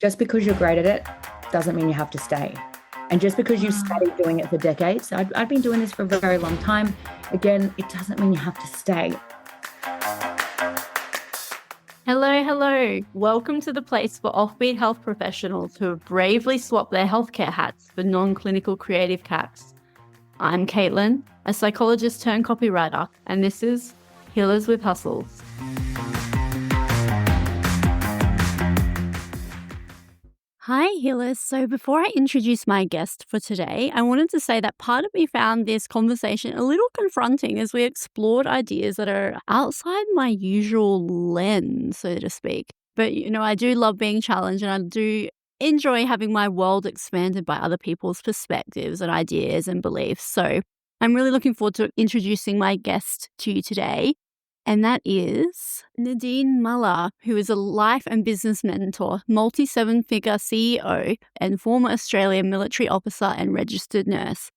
Just because you're great at it doesn't mean you have to stay. And just because you've Ah. studied doing it for decades, I've been doing this for a very long time. Again, it doesn't mean you have to stay. Hello, hello. Welcome to the place for offbeat health professionals who have bravely swapped their healthcare hats for non-clinical creative caps. I'm Caitlin, a psychologist turned copywriter, and this is Healers with Hustles. Hi, healers. So before I introduce my guest for today, I wanted to say that part of me found this conversation a little confronting as we explored ideas that are outside my usual lens, so to speak. But, I do love being challenged and I do enjoy having my world expanded by other people's perspectives and ideas and beliefs. So I'm really looking forward to introducing my guest to you today. And that is Nadine Muller, who is a life and business mentor, multi-seven-figure CEO, and former Australian military officer and registered nurse.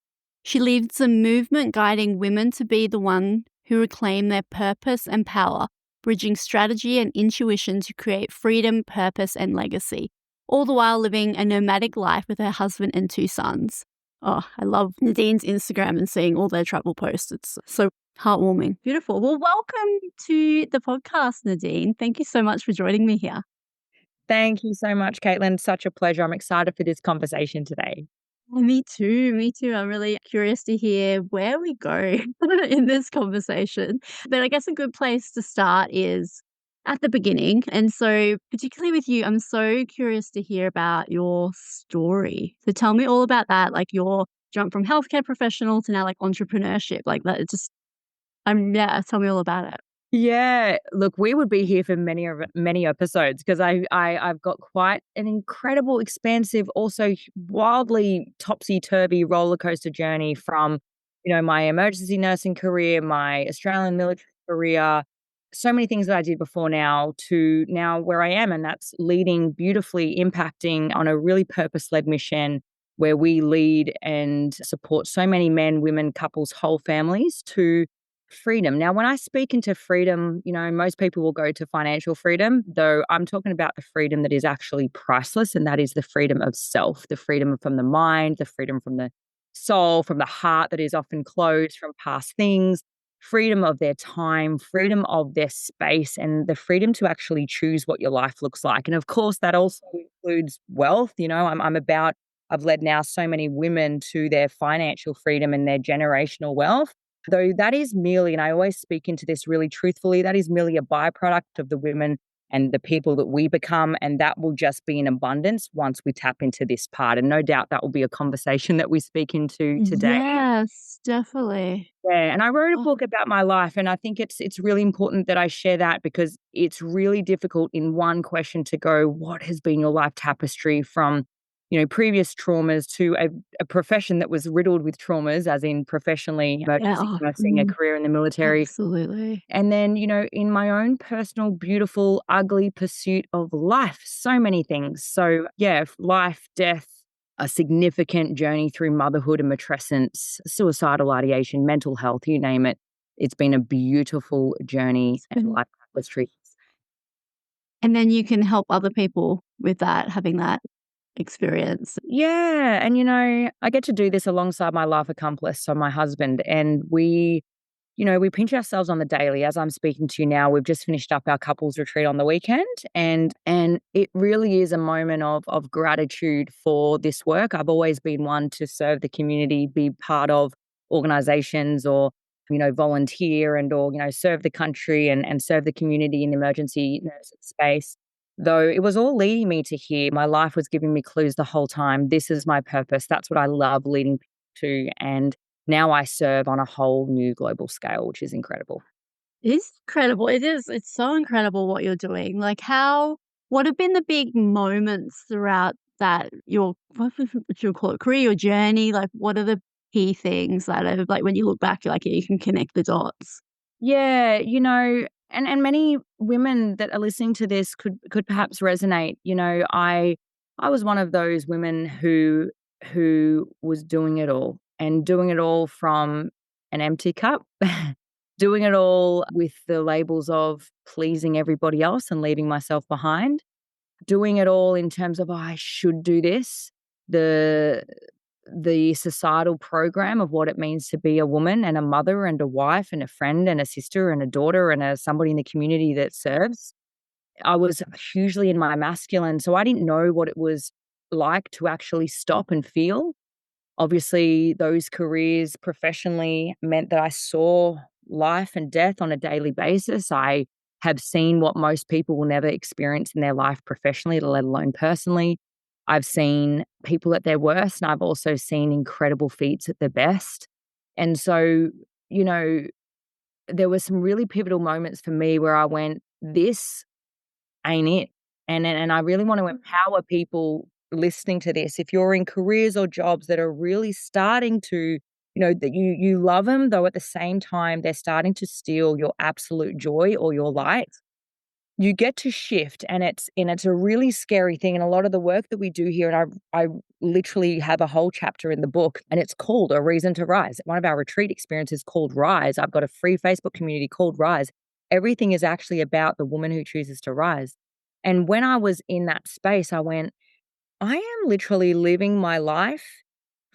She leads a movement guiding women to be the one who reclaim their purpose and power, bridging strategy and intuition to create freedom, purpose, and legacy, all the while living a nomadic life with her husband and 2 sons. Oh, I love Nadine's Instagram and seeing all their travel posts. It's so heartwarming. Beautiful. Well, welcome to the podcast, Nadine. Thank you so much for joining me here. Thank you so much, Caitlin. Such a pleasure. I'm excited for this conversation today. Me too. Me too. I'm really curious to hear where we go in this conversation. But I guess a good place to start is at the beginning. And so, particularly with you, I'm so curious to hear about your story. So tell me all about that, like your jump from healthcare professional to now like entrepreneurship, like that. It's just, tell me all about it. Yeah, look, we would be here for many episodes because I've got quite an incredible, expansive, also wildly topsy-turvy roller coaster journey from, my emergency nursing career, my Australian military career, so many things that I did before now to now where I am, and that's leading beautifully, impacting on a really purpose-led mission where we lead and support so many men, women, couples, whole families to freedom. Now, when I speak into freedom, most people will go to financial freedom, though I'm talking about the freedom that is actually priceless, and that is the freedom of self, the freedom from the mind, the freedom from the soul, from the heart that is often closed from past things, freedom of their time, freedom of their space, and the freedom to actually choose what your life looks like. And of course, that also includes wealth. I've led now so many women to their financial freedom and their generational wealth. Though that is merely, and I always speak into this really truthfully, that is merely a byproduct of the women and the people that we become. And that will just be in abundance once we tap into this part. And no doubt that will be a conversation that we speak into today. Yes, definitely. Yeah. And I wrote a Oh, book about my life. And I think it's really important that I share that because it's really difficult in one question to go, what has been your life tapestry from previous traumas to a profession that was riddled with traumas, as in professionally, yeah. emergency nursing, a career in the military. Absolutely. And then, in my own personal, beautiful, ugly pursuit of life, so many things. So, yeah, life, death, a significant journey through motherhood and matrescence, suicidal ideation, mental health, you name it. It's been a beautiful journey and life tapestry. And then you can help other people with that, having that experience. Yeah. And, I get to do this alongside my life accomplice, so my husband, and we pinch ourselves on the daily. As I'm speaking to you now, we've just finished up our couples retreat on the weekend, and it really is a moment of gratitude for this work. I've always been one to serve the community, be part of organizations or, volunteer and or, serve the country and serve the community in the emergency nursing space. Though it was all leading me to here, my life was giving me clues the whole time. This is my purpose. That's what I love leading people to. And now I serve on a whole new global scale, which is incredible. It is incredible. It is. It's so incredible what you're doing. Like what have been the big moments throughout that what would you call it, career or journey? Like what are the key things that are like when you look back, you're like, yeah, you can connect the dots. Yeah, and many women that are listening to this could perhaps resonate. I was one of those women who was doing it all and doing it all from an empty cup, doing it all with the labels of pleasing everybody else and leaving myself behind. doing it all in terms of, "Oh, I should do this." The societal program of what it means to be a woman and a mother and a wife and a friend and a sister and a daughter and somebody in the community that serves. I was hugely in my masculine, so I didn't know what it was like to actually stop and feel. Obviously, those careers professionally meant that I saw life and death on a daily basis. I have seen what most people will never experience in their life professionally, let alone personally. I've seen people at their worst, and I've also seen incredible feats at their best. And so, you know, there were some really pivotal moments for me where I went, "This ain't it." And I really want to empower people listening to this. If you're in careers or jobs that are really starting to, that you love them, though at the same time they're starting to steal your absolute joy or your light, you get to shift, and it's a really scary thing. And a lot of the work that we do here, and I literally have a whole chapter in the book, and it's called A Reason to Rise. One of our retreat experiences called Rise. I've got a free Facebook community called Rise. Everything is actually about the woman who chooses to rise. And when I was in that space, I went, I am literally living my life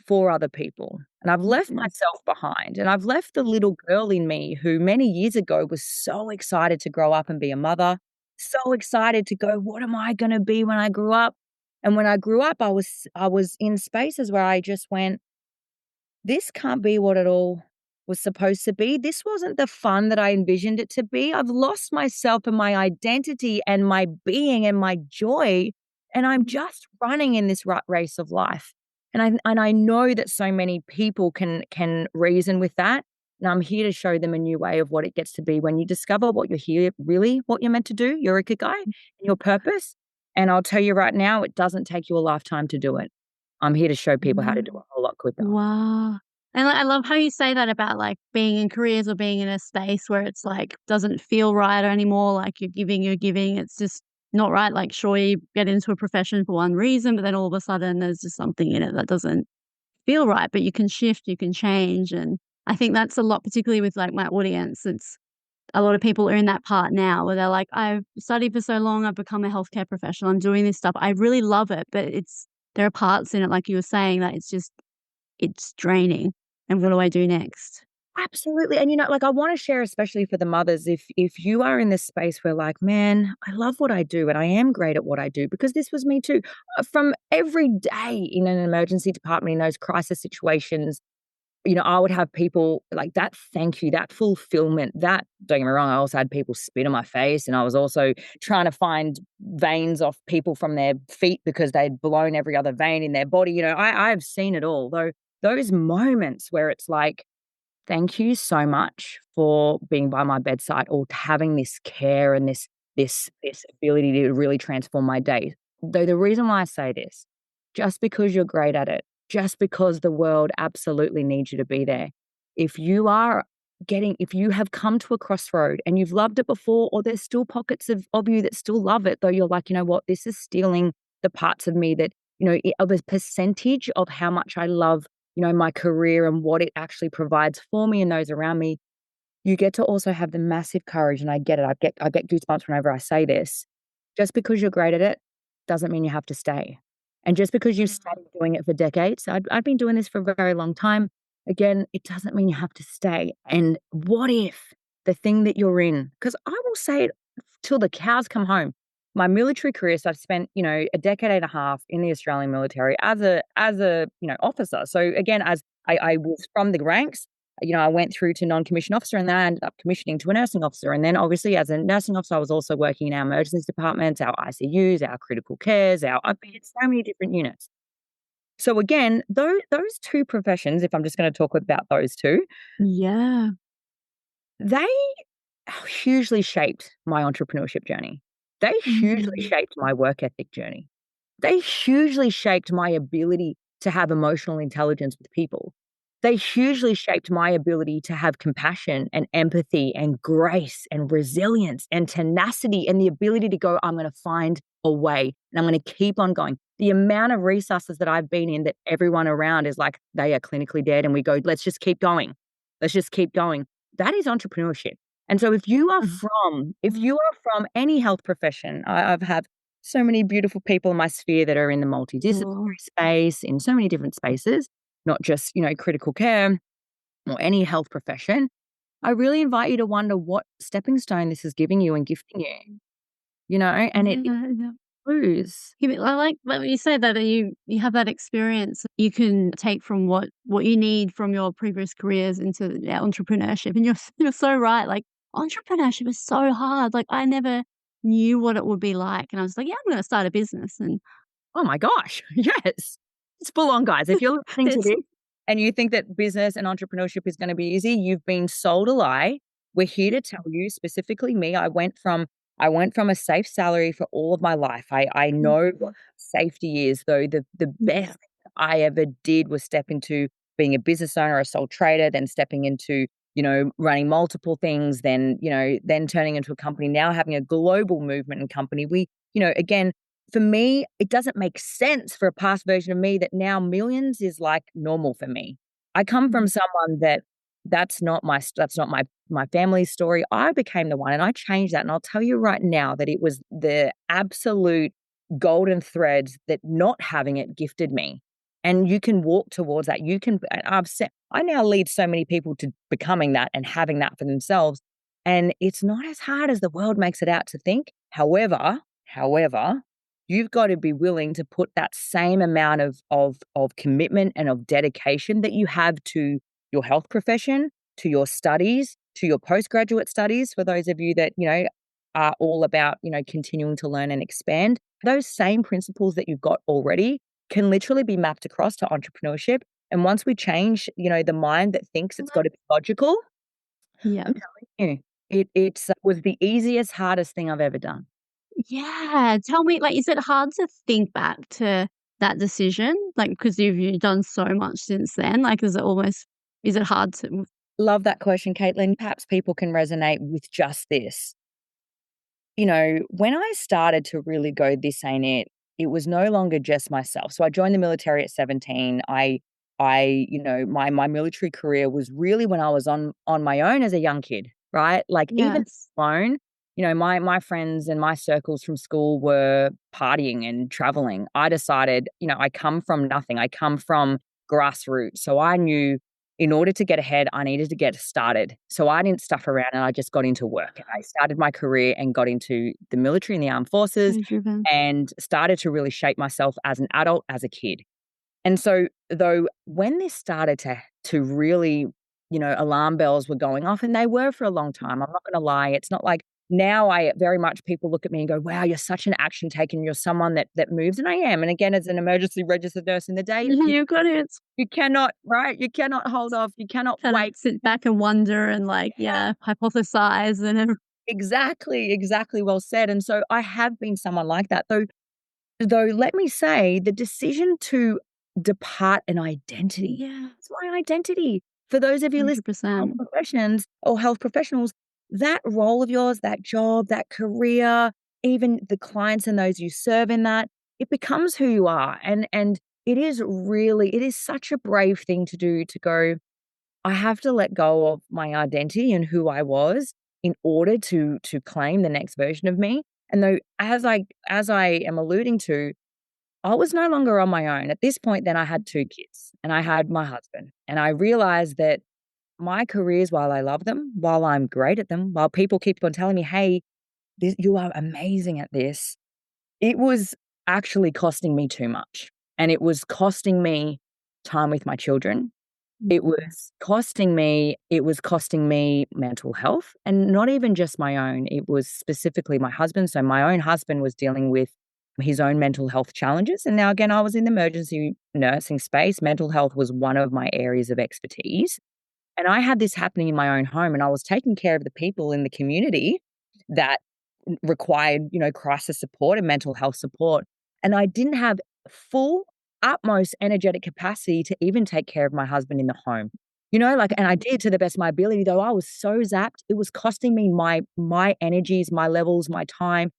for other people. And I've left myself behind, and I've left the little girl in me who many years ago was so excited to grow up and be a mother, so excited to go, what am I going to be when I grew up? And when I grew up, I was in spaces where I just went, this can't be what it all was supposed to be. This wasn't the fun that I envisioned it to be. I've lost myself and my identity and my being and my joy, and I'm just running in this rat race of life. And I know that so many people can reason with that. And I'm here to show them a new way of what it gets to be when you discover what you're here, really what you're meant to do, your ikigai, and your purpose. And I'll tell you right now, it doesn't take you a lifetime to do it. I'm here to show people how to do it a whole lot quicker. Wow. And I love how you say that about, like, being in careers or being in a space where it's, like, doesn't feel right anymore, like, you're giving, it's just not right. Like, sure, you get into a profession for one reason, but then all of a sudden there's just something in it that doesn't feel right, but you can shift, you can change, and I think that's a lot, particularly with, like, my audience. It's a lot of people are in that part now where they're like, "I've studied for so long, I've become a healthcare professional, I'm doing this stuff, I really love it, but there are parts in it, like you were saying, that it's draining, and what do I do next?" Absolutely, and, like, I wanna share, especially for the mothers, if you are in this space where, like, "Man, I love what I do, and I am great at what I do," because this was me too. From every day in an emergency department in those crisis situations, I would have people like that thank you, that fulfillment, that don't get me wrong, I also had people spit on my face, and I was also trying to find veins off people from their feet because they'd blown every other vein in their body. I've seen it all, though those moments where it's like, thank you so much for being by my bedside or having this care and this ability to really transform my day. Though the reason why I say this, just because you're great at it, just because the world absolutely needs you to be there. If you have come to a crossroad and you've loved it before, or there's still pockets of you that still love it, though you're like, you know what, this is stealing the parts of me that, of a percentage of how much I love my career and what it actually provides for me and those around me, you get to also have the massive courage, and I get it. I get goosebumps whenever I say this. Just because you're great at it doesn't mean you have to stay. And just because you've started doing it for decades, I've been doing this for a very long time. Again, it doesn't mean you have to stay. And what if the thing that you're in, because I will say it till the cows come home. My military career, so I've spent, a decade and a half in the Australian military as a officer. So again, as I was from the ranks, I went through to non-commissioned officer, and then I ended up commissioning to a nursing officer. And then obviously as a nursing officer, I was also working in our emergency departments, our ICUs, our critical cares, I've been in so many different units. So again, those two professions, if I'm just going to talk about those two, Yeah. they hugely shaped my entrepreneurship journey. They hugely Mhm. shaped my work ethic journey. They hugely shaped my ability to have emotional intelligence with people. They hugely shaped my ability to have compassion and empathy and grace and resilience and tenacity and the ability to go, I'm going to find a way and I'm going to keep on going. The amount of resources that I've been in that everyone around is like, they are clinically dead, and we go, let's just keep going. Let's just keep going. That is entrepreneurship. And so if you are from any health profession, I've had so many beautiful people in my sphere that are in the Sure. multidisciplinary space, in so many different spaces, not just, critical care or any health profession. I really invite you to wonder what stepping stone this is giving you and gifting you, and it Yeah, yeah. proves. I like when you say that you have that experience you can take from what you need from your previous careers into, yeah, entrepreneurship, and you're so right, like, entrepreneurship is so hard, like, I never knew what it would be like, and I was like, "Yeah, I'm gonna start a business," and Oh my gosh, yes. It's full on, guys. If you're listening to it's this and you think that business and entrepreneurship is gonna be easy, you've been sold a lie. We're here to tell you, specifically me, I went from a safe salary for all of my life. I know what safety is, though the best yeah, thing I ever did was step into being a business owner, a sole trader, then stepping into, running multiple things, then turning into a company, now having a global movement and company. Again, for me, it doesn't make sense for a past version of me that now millions is like normal for me. I come from mm, someone that's not my family's story. I became the one and I changed that. And I'll tell you right now that it was the absolute golden threads that not having it gifted me. And you can walk towards that. I now lead so many people to becoming that and having that for themselves. And it's not as hard as the world makes it out to think. However, you've got to be willing to put that same amount of commitment and of dedication that you have to your health profession, to your studies, to your postgraduate studies, for those of you that, are all about, continuing to learn and expand. Those same principles that you've got already can literally be mapped across to entrepreneurship. And once we change, the mind that thinks it's got to be logical, yeah. I'm telling you, it was the easiest, hardest thing I've ever done. Yeah, tell me, like, is it hard to think back to that decision? Like, because you've done so much since then, like, is it hard to Love that question, Caitlin. Perhaps people can resonate with just this. When I started to really go, "This ain't it," it was no longer just myself. So I joined the military at 17. My military career was really when I was on my own as a young kid, right? Like, even Yes. alone, my friends and my circles from school were partying and traveling. I decided, I come from nothing. I come from grassroots. So I knew in order to get ahead, I needed to get started. So I didn't stuff around and I just got into work. And I started my career and got into the military and the armed forces So driven. and started to really shape myself as an adult, as a kid. And so, though, when this started to really, alarm bells were going off, and they were for a long time. I'm not going to lie. It's not like now I very much people look at me and go, "Wow, you're such an action taker. You're someone that moves," and I am. And again, as an emergency registered nurse in the day, You got it. you cannot, right? You cannot hold off. You cannot Kinda wait. sit back and wonder and, like, yeah, hypothesize and Exactly, exactly, well said. And so I have been someone like that, though let me say, the decision to depart an identity, yeah, it's my identity. For those of you listening, health 100%. professions or health professionals, that role of yours, that job, that career, even the clients and those you serve in that, it becomes who you are. And it is such a brave thing to do, to go, I have to let go of my identity and who I was in order to claim the next version of me. And though, as I am alluding to, I was no longer on my own. At this point, then I had 2 kids and I had my husband. And I realized that my careers, while I love them, while I'm great at them, while people keep on telling me, "Hey, you are amazing at this," it was actually costing me too much. And it was costing me time with my children. Mhm. It was costing me mental health, and not even just my own, it was specifically my husband. So my own husband was dealing with his own mental health challenges, and now again, I was in the emergency nursing space. Mental health was one of my areas of expertise, and I had this happening in my own home, and I was taking care of the people in the community that required, crisis support and mental health support, and I didn't have full, utmost energetic capacity to even take care of my husband in the home. And I did to the best of my ability, though I was so zapped, it was costing me my energies, my levels, my time.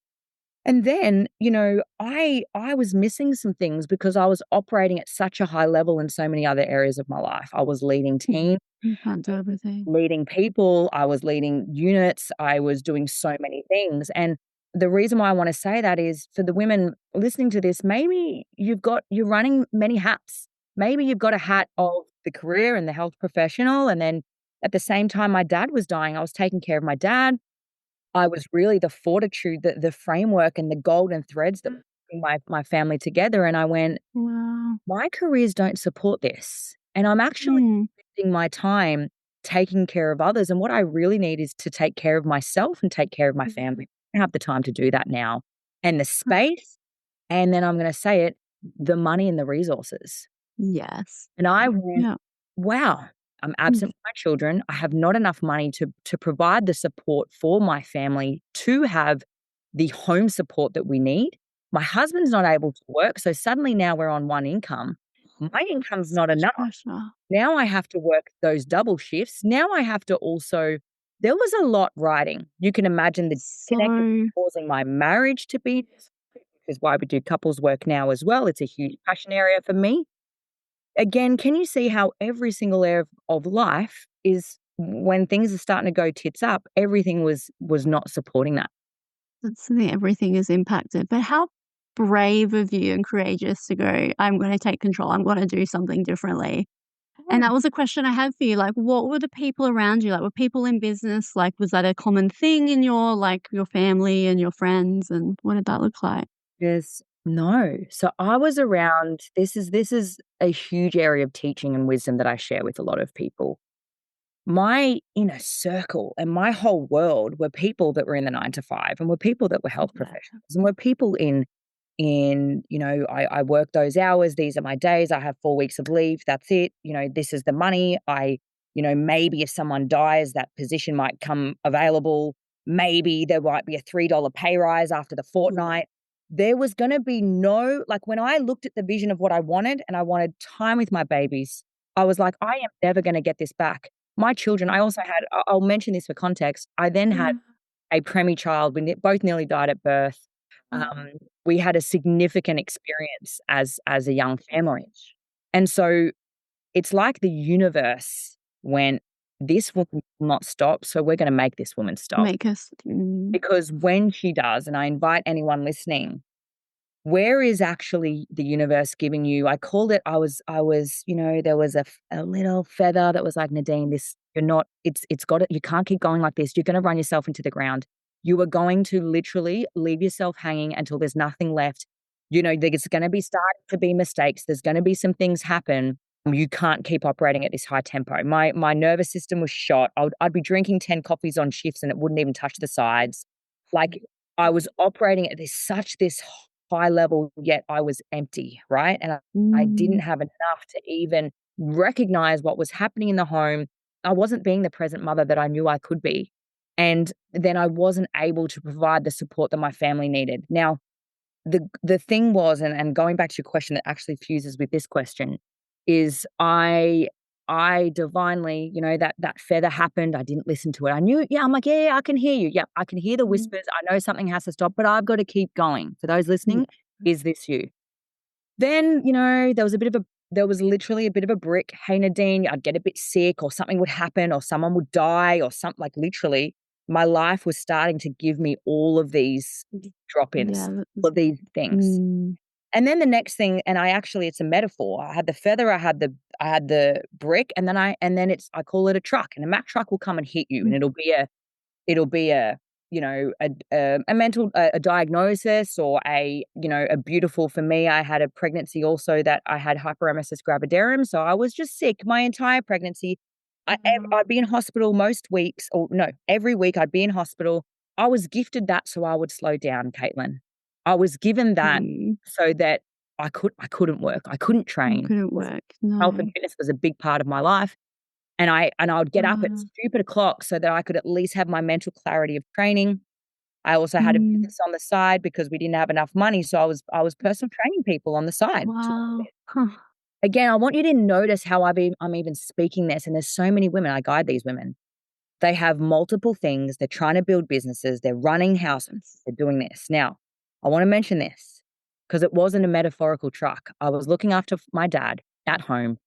And then, I was missing some things because I was operating at such a high level in so many other areas of my life. I was leading teams, You can't do everything. leading people, I was leading units, I was doing so many things. And the reason why I wanna say that is for the women listening to this, maybe you're running many hats. Maybe you've got a hat of the career and the health professional, and then at the same time my dad was dying, I was taking care of my dad. I was really the fortitude, the framework and the golden threads that bring my family together, and I went, Wow. "My careers don't support this, and I'm actually Mm. spending my time taking care of others, and what I really need is to take care of myself and take care of my family. I don't have the time to do that now, and the space, and then I'm gonna say it, the money and the resources." Yes. And I went, Yeah. "Wow, I'm Mm. absent from my children. I have not enough money to provide the support for my family to have the home support that we need. My husband's not able to work, so suddenly now we're on one income. My income's not Such enough. pressure. Now I have to work those double shifts. Now I have to also." There was a lot riding. You can imagine the disconnect that So was causing my marriage to be, which is why we do couples work now as well. It's a huge passion area for me. Again, can you see how every single area of life is when things are starting to go tits up, everything was not supporting that. that's the everything is impacted. But how brave of you and courageous to go, I'm gonna take control, I'm gonna do something differently. And that was a question I had for you. Like, what were the people around you? Like, were people in business? Like, was that a common thing in your like your family and your friends? And what did that look like? Yes. No. So I was around, this is a huge area of teaching and wisdom that I share with a lot of people. My inner circle and my whole world were people that were in the 9 to 5 and were people that were health Yeah. professionals and were people I work those hours, these are my days, I have 4 weeks of leave, that's it, this is the money, maybe if someone dies, that position might come available, maybe there might be a $3 pay rise after the fortnight. There was gonna be no like, when I looked at the vision of what I wanted and I wanted time with my babies, I was like, "I am never gonna get this back." My children I also had I'll mention this for context, I then had Yeah. a preemie child, we ne both nearly died at birth. Um, we had a significant experience as a young family, and so it's like the universe went, "This woman will not stop, so we're gonna make this woman stop." Make us Because when she does, and I invite anyone listening, where is actually the universe giving you I called it there was a little feather that was like, "Nadine, this you're not it's got you can't keep going like this. You're gonna run yourself into the ground. You are going to literally leave yourself hanging until there's nothing left. There's gonna be starting to be mistakes. There's gonna be some things happen. You can't keep operating at this high tempo." My nervous system was shot. I'd be drinking 10 coffees on shifts, and it wouldn't even touch the sides. Like, I was operating at this high level, yet I was empty, right? And I didn't mm, have enough to even recognize what was happening in the home. I wasn't being the present mother that I knew I could be. And then I wasn't able to provide the support that my family needed. Now, the thing was, and going back to your question that actually fuses with this question, is I divinely, that feather happened. I didn't listen to it. I knew, yeah, I'm like, yeah, yeah, I can hear you. Yeah, I can hear the mm, whispers. I know something has to stop, but I've got to keep going. For those yeah. listening, is this you? Then, there was literally a bit of a brick. Hey, Nadine, I'd get a bit sick or something would happen or someone would die or something like literally my life was starting to give me all of these drop-ins, Yeah, that all was of these things. mm, And then the next thing, and it's a metaphor. I had the feather, I had the brick, and then I call it a truck, and a Mack truck will come and hit you, mm, and it'll be a mental a diagnosis or a beautiful for me, I had a pregnancy also that I had hyperemesis gravidarum, so I was just sick my entire pregnancy. I'd be in hospital most weeks or no, every week I'd be in hospital. I was gifted that so I would slow down, Caitlin. I was given that mm, so that I couldn't work, I couldn't it train couldn't 'cause work. health and No. fitness was a big part of my life. And I would get up at Wow. stupid o'clock so that I could at least have my mental clarity of training. I also had a Mm, business on the side because we didn't have enough money, so I was personal training people on the side. wow. Huh. Again, I want you to notice how I'm even speaking this, and there's so many women, I guide these women. They have multiple things, they're trying to build businesses, they're running houses, Yes. they're doing this. Now, I wanna mention this because it wasn't a metaphorical truck. I was looking after my dad at home.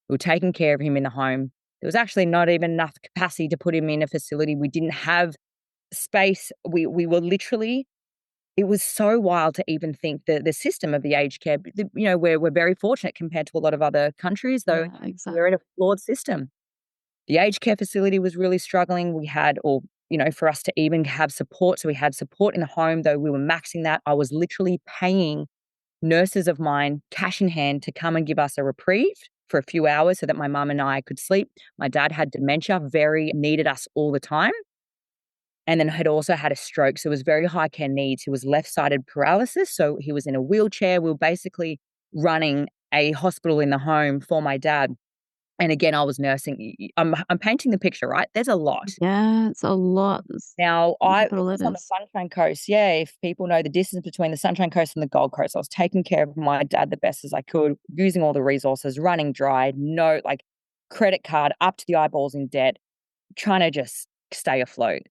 We were taking care of him in the home. There was actually not even enough capacity to put him in a facility. We didn't have space. We were literally it was so wild to even think that the system of the aged care, we're very fortunate compared to a lot of other countries, though Yeah, exactly. we're in a flawed system. The aged care facility was really struggling. We had, or, for us to even have support. So we had support in the home, though we were maxing that. I was literally paying nurses of mine cash in hand to come and give us a reprieve for a few hours so that my mum and I could sleep. My dad had dementia, very needed us all the time, and then had also had a stroke. So it was very high care needs. He was left-sided paralysis. So he was in a wheelchair. We were basically running a hospital in the home for my dad. And again, I was nursing. I'm painting the picture, right? There's a lot. Yeah, it's a lot. It's Now, in this capital was on the letters. Sunshine Coast. Yeah, if people know the distance between the Sunshine Coast and the Gold Coast, I was taking care of my dad the best as I could, using all the resources, running dry, no, like, credit card up to the eyeballs in debt, trying to just stay afloat.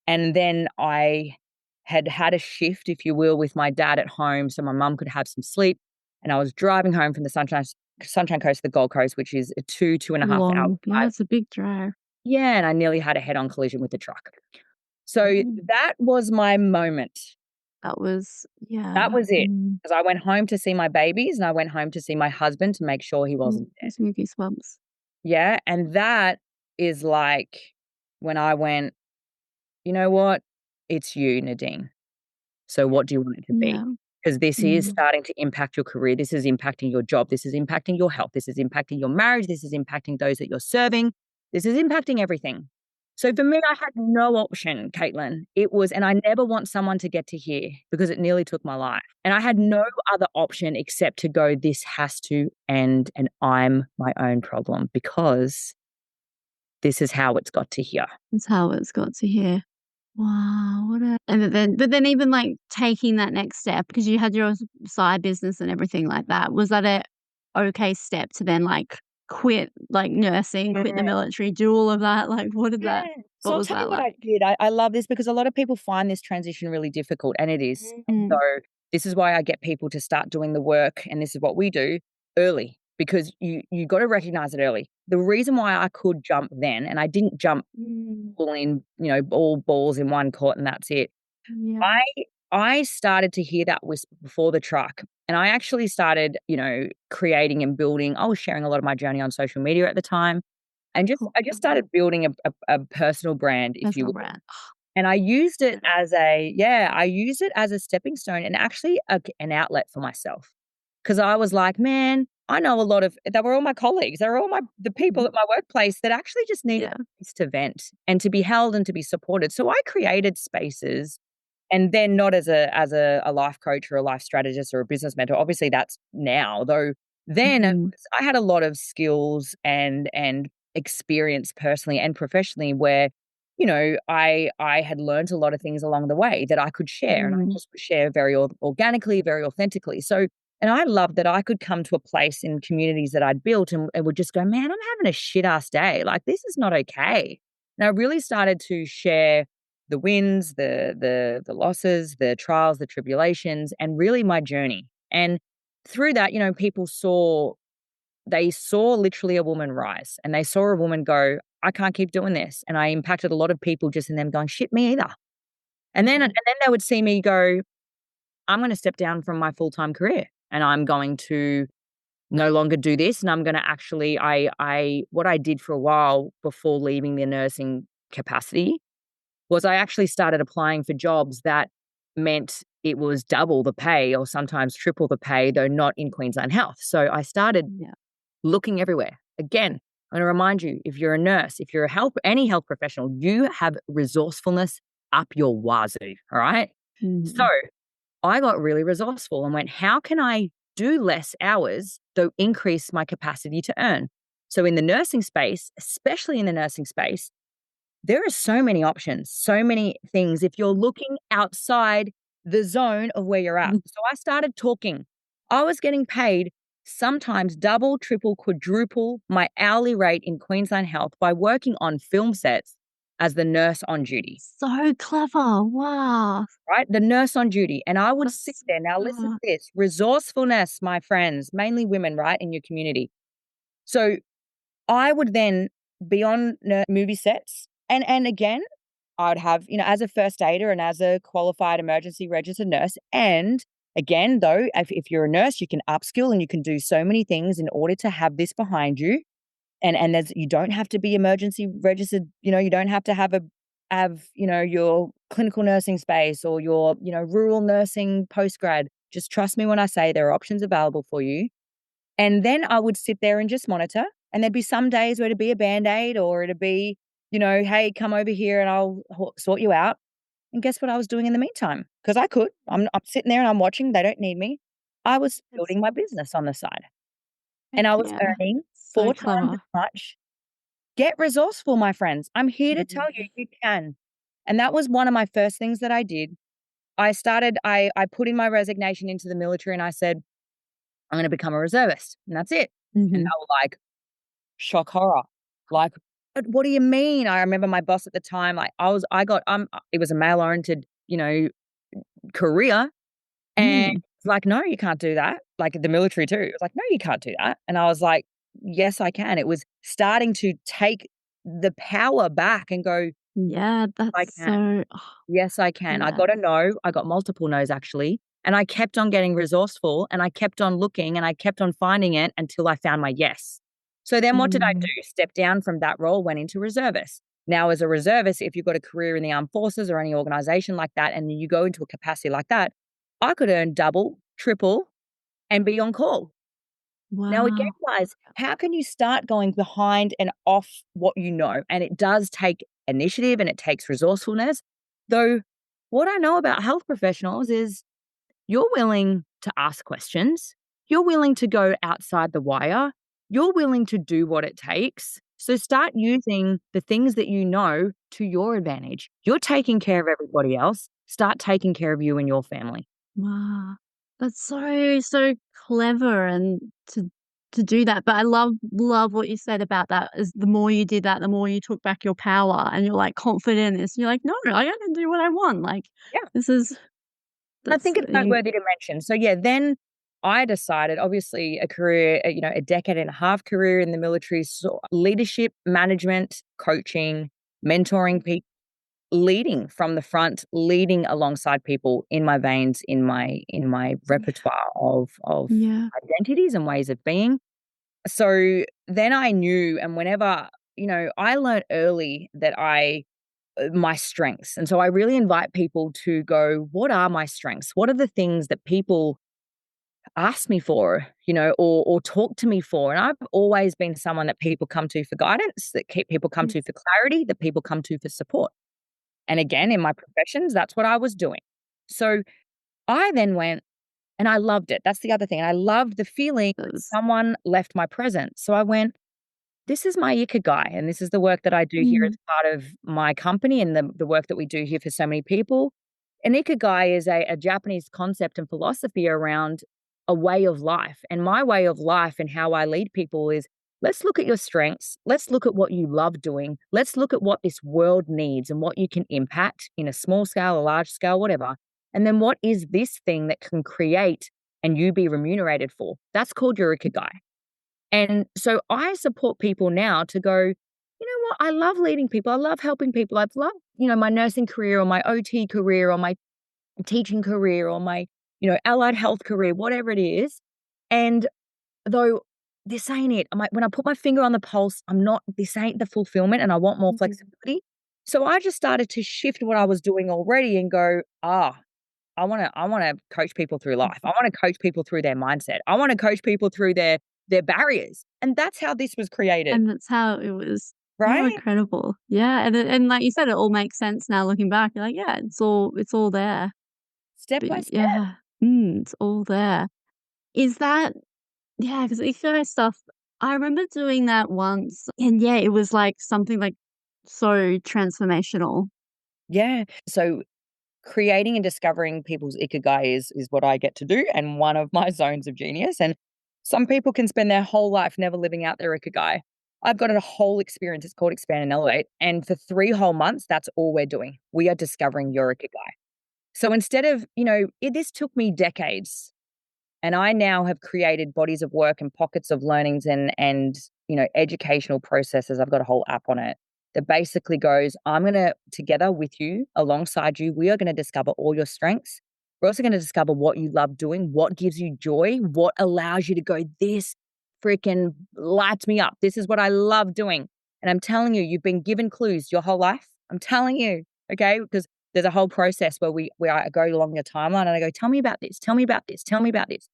And then I had had a shift, if you will, with my dad at home so my mum could have some sleep. And I was driving home from the Sunshine Coast to the Gold Coast, which is a 2.5 hour Long. Yeah, drive. it's a big drive. Yeah, and I nearly had a head-on collision with the truck. So Mm. that was my moment. That was That yeah. was it. Because I went home to see my babies and I went home to see my husband to make sure he wasn't dead. Gives me goosebumps. Yeah, and that is like when I went, "You know what? It's you, Nadine. So what do you want it to be?" Yeah. Because this is Mm. starting to impact your career. This is impacting your job. This is impacting your health. This is impacting your marriage. This is impacting those that you're serving. This is impacting everything. So for me, I had no option, Caitlin. It was, and I never want someone to get to hear because it nearly took my life. And I had no other option except to go, this has to end and I'm my own problem because this is how it's got to here. That's how it's got to here. Wow, what a but then even, like, taking that next step because you had your side business and everything like that, was that a okay step to then, like, quit, like, nursing, quit the military, do all of that? Like, Yeah. what So I'll was tell you that what like? I did. I love this because a lot of people find this transition really difficult, and it is. And so Mm. this is why I get people to start doing the work, and this is what we do early because you got to recognize it early. The reason why I could jump then, and I didn't jump Mm. all in, all balls in one court, and that's it. Yeah. I I started to hear that whisper before the truck, and I actually started, creating and building. I was sharing a lot of my journey on social media at the time, and Cool. I just started building a personal brand, if you Personal will. brand. And I used it as a stepping stone and actually an outlet for myself. Because I was like, "Man, I know a lot of" they were all my colleagues, they were all the people Mhm. at my workplace that actually just needed Yeah. a place to vent and to be held and to be supported. So I created spaces, and then not as a life coach or a life strategist or a business mentor. Obviously, that's now, though then Mhm. I had a lot of skills and experience personally and professionally where, I had learned a lot of things along the way that I could share, and I Mm. just would share very organically, very authentically. So, and I loved that I could come to a place in communities that I'd built and would just go, "Man, I'm having a shit ass day. Like, this is not okay." And I really started to share the wins, the losses, the trials, the tribulations, and really my journey. And through that, people saw literally a woman rise and they saw a woman go, "I can't keep doing this." And I impacted a lot of people just in them going, "Shit, me either." And then they would see me go, "I'm gonna step down from my full-time career and I'm going to no longer do this, and I'm gonna actually." I what I did for a while before leaving the nursing capacity was I actually started applying for jobs that meant it was double the pay or sometimes triple the pay, though not in Queensland Health. So I started Yeah. looking everywhere. Again, I'm gonna remind you, if you're a nurse, if you're any health professional, you have resourcefulness up your wazoo, all right? So Mhm. I got really resourceful and went, "How can I do less hours, though increase my capacity to earn?" So in the nursing space, especially in the nursing space, there are so many options, so many things if you're looking outside the zone of where you're at. Mhm. So I started talking. I was getting paid sometimes double, triple, quadruple my hourly rate in Queensland Health by working on film sets as the nurse on duty, So clever. Wow. right? The nurse on duty. And I would sit That's there. Now, listen to this resourcefulness, my friends, mainly women, right, in your community. So I would then be on movie sets. And again, I would have, as a first aider and as a qualified emergency registered nurse. And again, though, if you're a nurse, you can upskill and you can do so many things in order to have this behind you. And there's you don't have to be emergency registered, you don't have to your clinical nursing space or your, rural nursing postgrad. Just trust me when I say there are options available for you. And then I would sit there and just monitor. And there'd be some days where it'd be a band-aid or it'd be, hey, come over here and I'll sort you out. And guess what I was doing in the meantime? Because I could. I'm sitting there and I'm watching. They don't need me. I was It's building my business on the side heck and I was yeah. earning So 4 times as clever. much. Get resourceful, my friends. I'm here to tell you, Mhm. you can. And that was one of my first things that I did. I put in my resignation into the military and I said, I'm gonna become a reservist, and that's it. And they Mhm. were like, shock horror. Like, "But what do you mean?" I remember my boss at the time, like, I got it was a male-oriented, career, and Mm. it's like, "No, you can't do that." Like, the military too. It was like, "No, you can't do that." And I was like, "Yes, I can." It was starting to take the power back and go, Yeah, "I that's can. so Yes, I can." I yeah. got a no. I got multiple no's actually, and I kept on getting resourceful, and I kept on looking, and I kept on finding it until I found my yes. So then what did I Mm. do? Step down from that role, went into reservist. Now as a reservist, if you've got a career in the armed forces or any organization like that, and you go into a capacity like that, I could earn double, triple, and be on call. Now again, Wow. guys, how can you start going behind and off what you know? And it does take initiative and it takes resourcefulness. Though what I know about health professionals is you're willing to ask questions, you're willing to go outside the wire, you're willing to do what it takes. So start using the things that you know to your advantage. You're taking care of everybody else. Start taking care of you and your family. Wow. That's so, so clever and to do that. But I love what you said about that is the more you did that, the more you took back your power and you're like confident in this. You're like, no, I can do what I want. Like Yeah. this is I that's think it's noteworthy to mention. So yeah, then I decided, obviously, a career, a decade and a half career in the military, so leadership, management, coaching, mentoring people, leading from the front, leading alongside people in my veins, in my repertoire of yeah. identities and ways of being. So then I knew, and whenever I learned early that my strengths. And so I really invite people to go, what are my strengths? What are the things that people ask me for, or talk to me for? And I've always been someone that people come to for guidance, that people come Mm. to for clarity, that people come to for support. And again, in my professions, that's what I was doing. So I then went and I loved it. That's the other thing. I loved the feeling that That's someone left my presence. So I went, this is my ikigai, and this is the work that I do here as mm. part of my company and the work that we do here for so many people. An ikigai is a Japanese concept and philosophy around a way of life. And my way of life and how I lead people is let's look at your strengths. Let's look at what you love doing. Let's look at what this world needs and what you can impact in a small scale, a large scale, whatever. And then what is this thing that can create and you be remunerated for? That's called your ikigai. And so I support people now to go, you know what? I love leading people. I love helping people. I've loved, my nursing career or my OT career or my teaching career or my, allied health career, whatever it is. And though this ain't it, I'm like, when I put my finger on the pulse, this ain't the fulfillment and I want more Mhm. flexibility. So I just started to shift what I was doing already and go, I wanna coach people through life. I wanna coach people through their mindset. I wanna coach people through their barriers. And that's how this was created, And that's how it was. Oh, right? incredible. Yeah, and like you said, it all makes sense now looking back. You're like, yeah, it's all there. Step But by step. yeah, it's all there. Is that yeah? Because ikigai stuff, I remember doing that once, and yeah, it was like something like so transformational. Yeah. So creating and discovering people's ikigai is what I get to do and one of my zones of genius. And some people can spend their whole life never living out their ikigai. I've got a whole experience. It's called Expand and Elevate. And for 3 whole months, that's all we're doing. We are discovering your ikigai. So instead of, this took me decades. And I now have created bodies of work and pockets of learnings and educational processes. I've got a whole app on it that basically goes, I'm going to, together with you, alongside you, we are going to discover all your strengths. We're also going to discover what you love doing, what gives you joy, what allows you to go, this freaking lights me up. This is what I love doing. And I'm telling you, you've been given clues your whole life. I'm telling you, okay? Because there's a whole process where I go along your timeline and I go, tell me about this, tell me about this, tell me about this.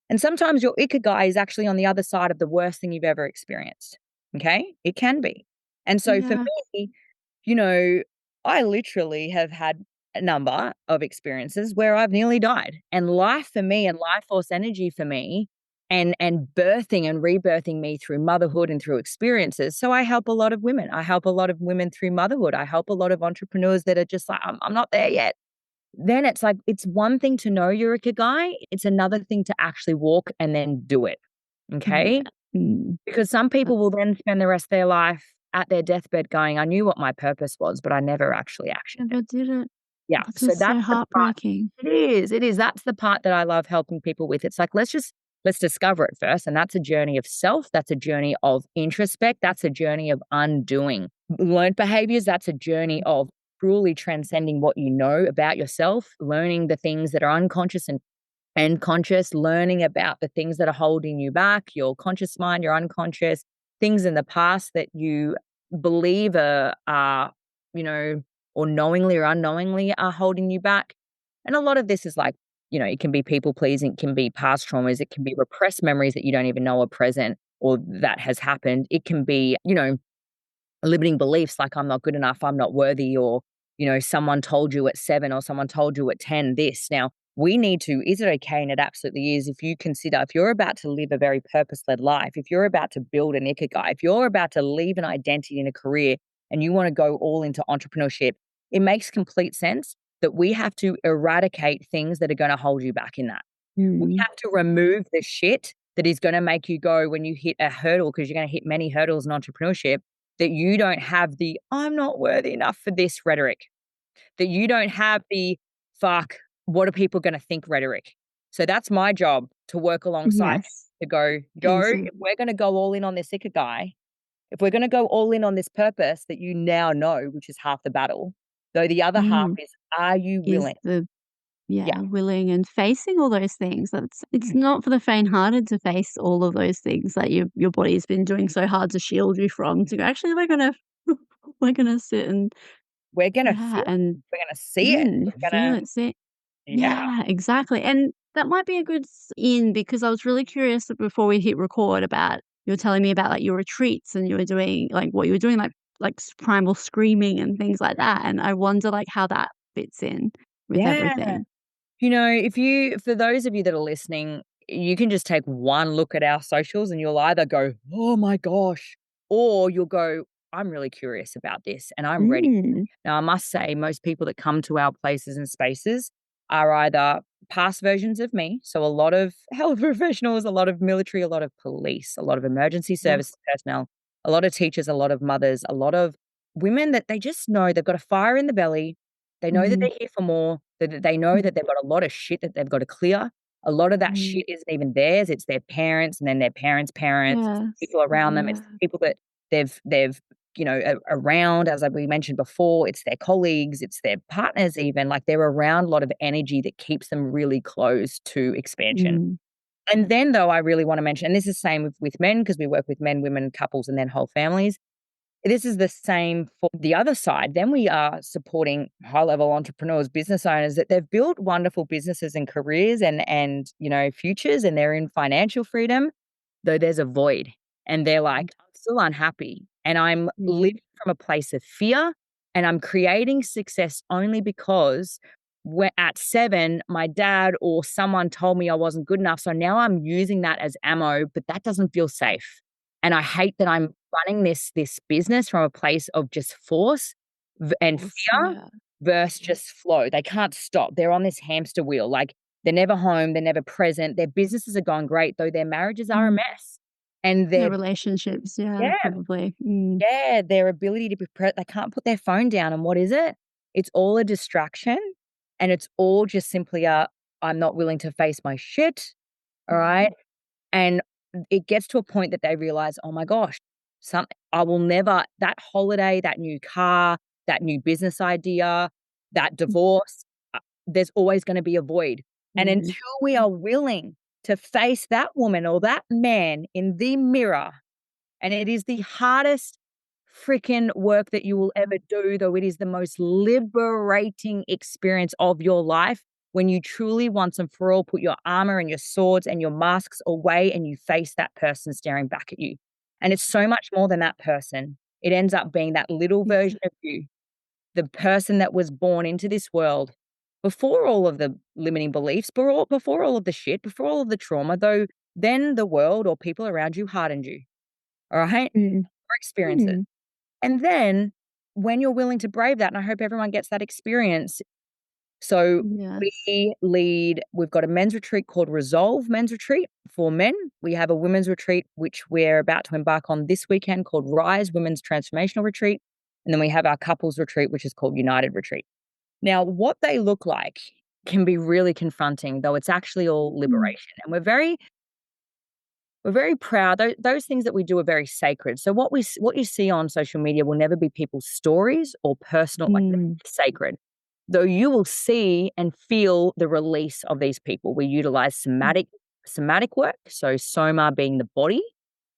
And sometimes your ikigai is actually on the other side of the worst thing you've ever experienced. Okay? It can be. And so for Yeah. me, you know, I literally have had a number of experiences where I've nearly died. And life for me and life force energy for me and birthing and rebirthing me through motherhood and through experiences. So I help a lot of women. I help a lot of women through motherhood. I help a lot of entrepreneurs that are just like, I'm not there yet. Then it's like, it's one thing to know you're a Ikigai, it's another thing to actually walk and then do it, Yeah. okay? Mm. Because some people will then spend the rest of their life at their deathbed going, "I knew what my purpose was, but I never actually actioned it." Never did it. Yeah, That's so just so that's the part. heartbreaking. It is, that's the part that I love helping people with. It's like, let's discover it first, and that's a journey of self, that's a journey of introspect, that's a journey of undoing. Learned behaviors, that's a journey of truly transcending what you know about yourself, learning the things that are unconscious and conscious, learning about the things that are holding you back, your conscious mind, your unconscious, things in the past that you believe are, you know, or knowingly or unknowingly are holding you back. And a lot of this is like, it can be people pleasing, it can be past traumas, it can be repressed memories that you don't even know are present or that has happened. It can be, limiting beliefs like I'm not good enough, I'm not worthy, or, someone told you at 7 or someone told you at 10 this. Now, we need to, is it okay? And it absolutely is. If you're about to live a very purpose led life, if you're about to build an ikigai, if you're about to leave an identity in a career and you want to go all into entrepreneurship, it makes complete sense that we have to eradicate things that are going to hold you back in that. We Mm. have to remove the shit that is going to make you go when you hit a hurdle, because you're going to hit many hurdles in entrepreneurship, that you don't have the "I'm not worthy enough for this" rhetoric, that you don't have the "fuck, what are people gonna think" rhetoric. So that's my job, to work alongside Yes. you to go, "Joe, Easy. if we're gonna go all in on this ikigai, if we're gonna go all in on this purpose that you now know, which is half the battle, though the other half Mm. is, are you Is willing?" the Yeah. Yeah, willing and facing all those things. It's Mm. not for the faint-hearted to face all of those things that your body's been doing so hard to shield you from, to go, "Actually, we're gonna we're gonna sit and" We're gonna yeah, feel it. and We're gonna see it. We're feel gonna it, see. Yeah. Yeah, exactly, and that might be a good in, because I was really curious before we hit record about you were telling me about, like, your retreats, and you were doing like, what you were doing, like, primal screaming and things like that, and I wonder, like, how that fits in with Yeah. everything. For those of you that are listening, you can just take one look at our socials and you'll either go, "Oh my gosh," or you'll go, "I'm really curious about this and I'm ready." Mm. Now, I must say, most people that come to our places and spaces are either past versions of me. So, a lot of health professionals, a lot of military, a lot of police, a lot of emergency Yeah. services personnel, a lot of teachers, a lot of mothers, a lot of women that they just know they've got a fire in the belly. They know that Mhm. they're here for more, that they know that they've got a lot of shit that they've got to clear. A lot of that Mm. shit isn't even theirs. It's their parents and then their parents' parents. It's the Yes. people around them. It's Yeah. the people that they've around, as we mentioned before, it's their colleagues, it's their partners even, like, they're around a lot of energy that keeps them really close to expansion. Mm. And then, though, I really wanna mention, and this is the same with men, because we work with men, women, couples, and then whole families. This is the same for the other side. Then we are supporting high-level entrepreneurs, business owners that they've built wonderful businesses and careers and futures, and they're in financial freedom, though there's a void. And they're like, "I'm still unhappy, and I'm Mm. living from a place of fear, and I'm creating success only because at 7, my dad or someone told me I wasn't good enough, so now I'm using that as ammo, but that doesn't feel safe. And I hate that I'm running this business from a place of just force and Course, fear yeah. versus just flow." They can't stop. They're on this hamster wheel. Like, they're never home, they're never present. Their businesses are going great, though their marriages are a Mm. mess. And Yeah, their relationships, yeah, Yeah, probably. Mm. yeah, their ability to be they can't put their phone down, and what is it? It's all a distraction, and it's all just simply a, "I'm not willing to face my shit." All right? And it gets to a point that they realize, "Oh my gosh, I will never, that holiday, that new car, that new business idea, that divorce, there's always going to be a void. And Mm. until we are willing to face that woman or that man in the mirror, and it is the hardest freaking work that you will ever do, though it is the most liberating experience of your life when you truly once and for all put your armor and your swords and your masks away and you face that person staring back at you. And it's so much more than that person. It ends up being that little version of you, the person that was born into this world before all of the limiting beliefs, before all of the shit, before all of the trauma, though then the world or people around you hardened you. All right? Mm. Or experiences. Mm. And then when you're willing to brave that, and I hope everyone gets that experience. So Yes. we've got a men's retreat called Resolve Men's Retreat for men. We have a women's retreat, which we're about to embark on this weekend called Rise Women's Transformational Retreat. And then we have our couples retreat, which is called United Retreat. Now, what they look like can be really confronting, though it's actually all Mm. liberation. And we're very proud. Those things that we do are very sacred. So what you see on social media will never be people's stories or personal, like Mm. sacred. Though you will see and feel the release of these people. We utilize somatic work, so soma being the body,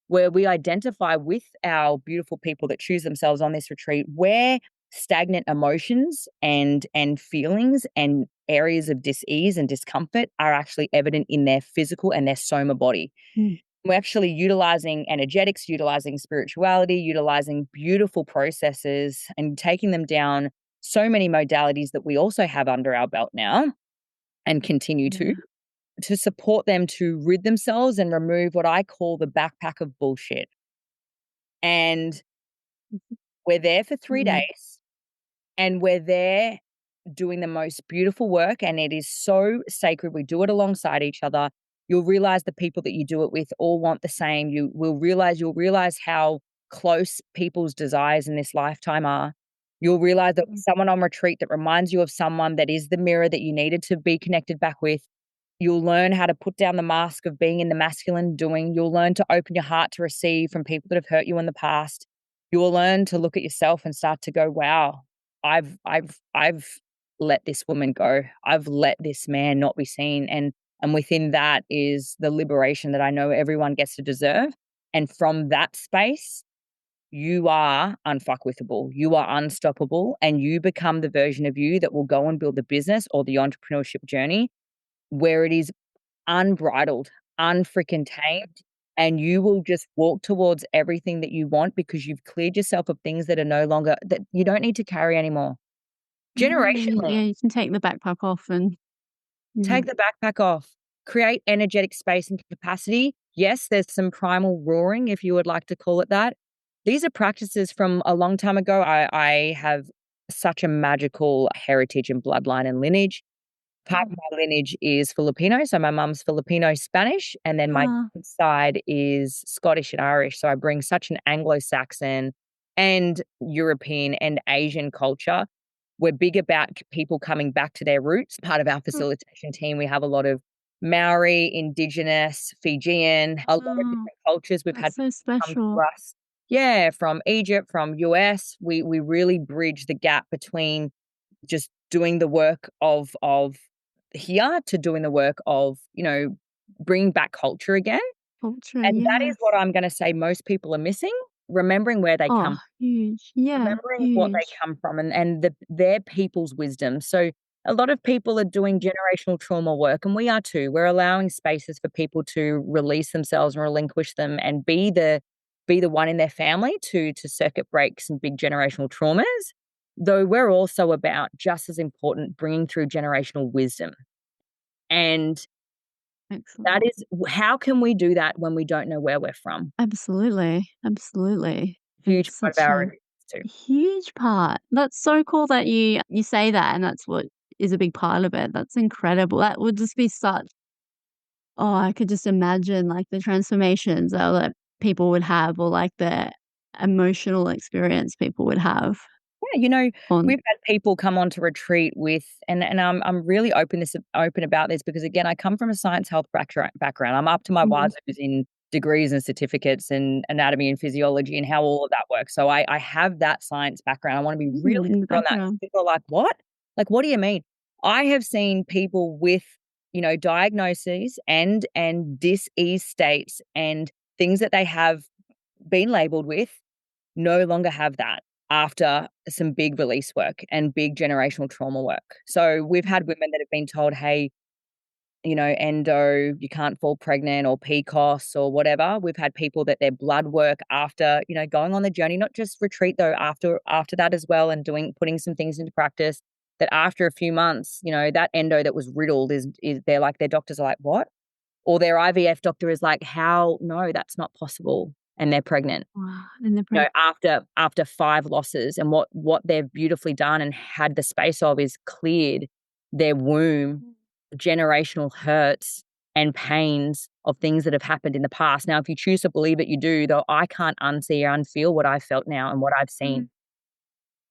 where we identify with our beautiful people that choose themselves on this retreat where stagnant emotions and feelings and areas of dis-ease and discomfort are actually evident in their physical and their soma body. Mm. We're actually utilizing energetics, utilizing spirituality, utilizing beautiful processes and taking them down so many modalities that we also have under our belt now and continue Yeah. to support them to rid themselves and remove what I call the backpack of bullshit. And we're there for 3 Mm. days and we're there doing the most beautiful work, and it is so sacred. We do it alongside each other. You'll realize the people that you do it with all want the same. You'll realize how close people's desires in this lifetime are. You'll realize that with Mm. someone on retreat that reminds you of someone that is the mirror that you needed to be connected back with. You'll learn how to put down the mask of being in the masculine doing. You'll learn to open your heart to receive from people that have hurt you in the past. You will learn to look at yourself and start to go, wow, I've let this woman go. I've let this man not be seen. And within that is the liberation that I know everyone gets to deserve. And from that space, you are unfuckwithable. You are unstoppable. And you become the version of you that will go and build the business or the entrepreneurship journey where it is unbridled, unfreaking tamed, and you will just walk towards everything that you want because you've cleared yourself of things that are no longer that you don't need to carry anymore. Generationally, Yeah, you can take the backpack off and take mm. the backpack off, create energetic space and capacity. Yes, there's some primal roaring, if you would like to call it that. These are practices from a long time ago. I have such a magical heritage and bloodline and lineage. Part of my lineage is Filipino, so my mum's Filipino Spanish, and then my Ah, dad's side is Scottish and Irish. So I bring such an Anglo-Saxon and European and Asian culture. We're big about people coming back to their roots. Part of our mm, facilitation team, we have a lot of Maori, Indigenous, Fijian, a lot of oh, different cultures. We've had that's so people come to special. us, yeah, from Egypt, from US. We really bridge the gap between just doing the work of here to doing the work of, bringing back culture again. Culture, And that is what yes. I'm gonna say most people are missing, remembering where they Oh, come, huge. Yeah, remembering what they huge. come from and their people's wisdom. So a lot of people are doing generational trauma work, and we are too. We're allowing spaces for people to release themselves and relinquish them and be the one in their family to circuit break some big generational traumas. Though we're also about, just as important, bringing through generational wisdom. And that Excellent. is how can we do that when we don't know where we're from? Absolutely, absolutely. Huge It's part of such our a existence too. huge part. That's so cool that you say that, and that's what is a big part of it. That's incredible. That would just be such oh, I could just imagine, like, the transformations that people would have or, like, the emotional experience people would have Yeah, on we've had people come on to retreat with, and I'm really open about this because again, I come from a science health background. I'm up to my mhm, wazoo in degrees and certificates in anatomy and physiology and how all of that works. So I have that science background. I want to be really In the clear on that. background. People are like, what? Like, what do you mean? I have seen people with, diagnoses and dis-ease states and things that they have been labeled with no longer have that after some big release work and big generational trauma work. So we've had women that have been told, hey, endo, you can't fall pregnant or PCOS or whatever. We've had people that their blood work after, going on the journey, not just retreat though, after that as well and putting some things into practice, that after a few months, that endo that was riddled is they're like, their doctors are like, what? Or their IVF doctor is like, how? No, that's not possible. And they're pregnant. Wow, and the After 5 losses, and what they've beautifully done and had the space of is cleared their womb, generational hurts and pains of things that have happened in the past. Now, if you choose to believe it, you do, though I can't unsee or unfeel what I've felt now and what I've seen.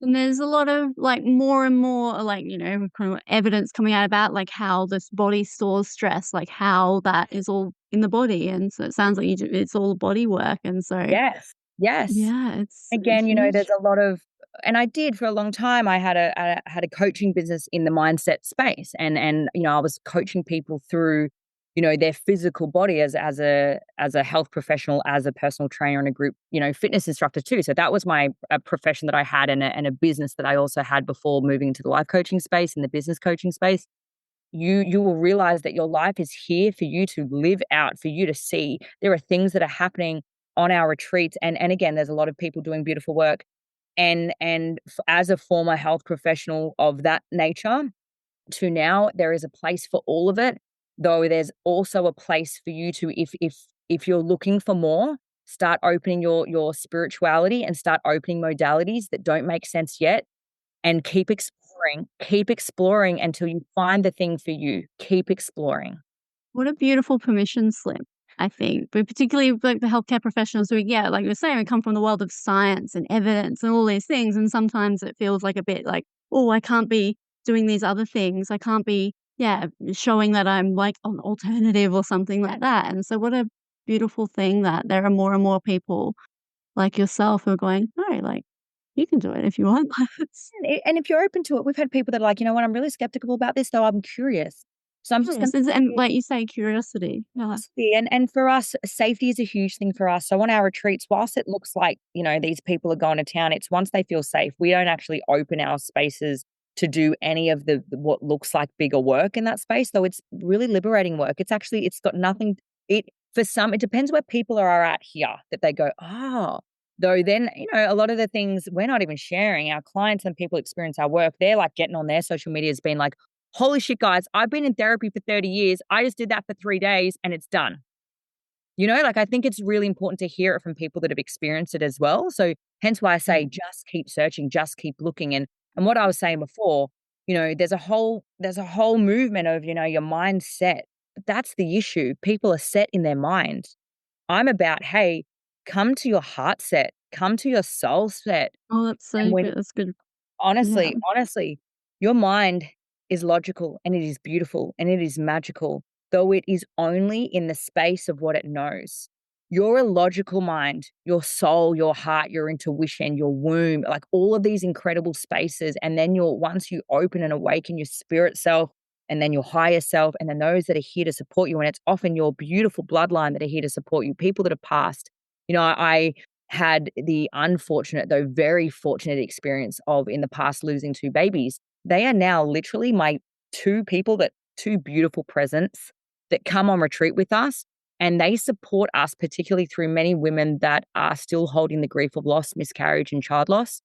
And there's a lot of, like, more and more, like, kind of evidence coming out about, like, how this body stores stress, like, how that is all in the body, and so it sounds like it's all body work, and so, Yes, yes. yeah, it's a Again, there's huge. a lot of, and I did for a long time. I had a coaching business in the mindset space, and I was coaching people through, their physical body as a health professional, as a personal trainer and a group, fitness instructor too. So that was my profession that I had, and a business that I also had before moving into the life coaching space and the business coaching space. You will realize that your life is here for you to live out, for you to see. There are things that are happening on our retreats, and again, there's a lot of people doing beautiful work. As a former health professional of that nature, to now, there is a place for all of it, though there's also a place for you to, if you're looking for more, start opening your spirituality and start opening modalities that don't make sense yet, and keep exploring until you find the thing for you. Keep exploring. What a beautiful permission slip, I think, but particularly like the healthcare professionals who, yeah, like you're saying, we come from the world of science and evidence and all these things, and sometimes it feels like a bit like, oh, I can't be doing these other things. I can't be, yeah, showing that I'm like an alternative or something like that. And so, what a beautiful thing that there are more and more people like yourself who are going, no, like you can do it if you want. It's And if you're open to it, we've had people that are like, "You know what? I'm really skeptical about this, though I'm curious. So I'm just gonna." curious, and like you say, curiosity. Yeah. See, and for us, safety is a huge thing for us. So on our retreats, whilst it looks like, these people are going to town, it's once they feel safe. We don't actually open our spaces to do any of the what looks like bigger work in that space, though it's really liberating work. It's got nothing. For some, it depends where people are at here, that they go, oh, though then, a lot of the things we're not even sharing, our clients and people experience our work, they're like getting on their social medias being like, holy shit, guys, I've been in therapy for 30 years. I just did that for 3 days and it's done. Like, I think it's really important to hear it from people that have experienced it as well. So hence why I say just keep searching, just keep looking. And what I was saying before, there's a whole movement of, your mindset. But that's the issue. People are set in their mind. I'm about, hey, come to your heart set, come to your soul set. Oh, that's And so when good. That's good. Yeah. honestly, your mind is logical and it is beautiful and it is magical, though it is only in the space of what it knows. Your illogical mind, your soul, your heart, your intuition, your womb, like all of these incredible spaces. And then once you open and awaken your spirit self and then your higher self, and then those that are here to support you. And it's often your beautiful bloodline that are here to support you, people that have passed. I had the unfortunate, though very fortunate experience of in the past losing 2 babies. They are now literally my 2 beautiful presents that come on retreat with us. And they support us, particularly through many women that are still holding the grief of loss, miscarriage, and child loss.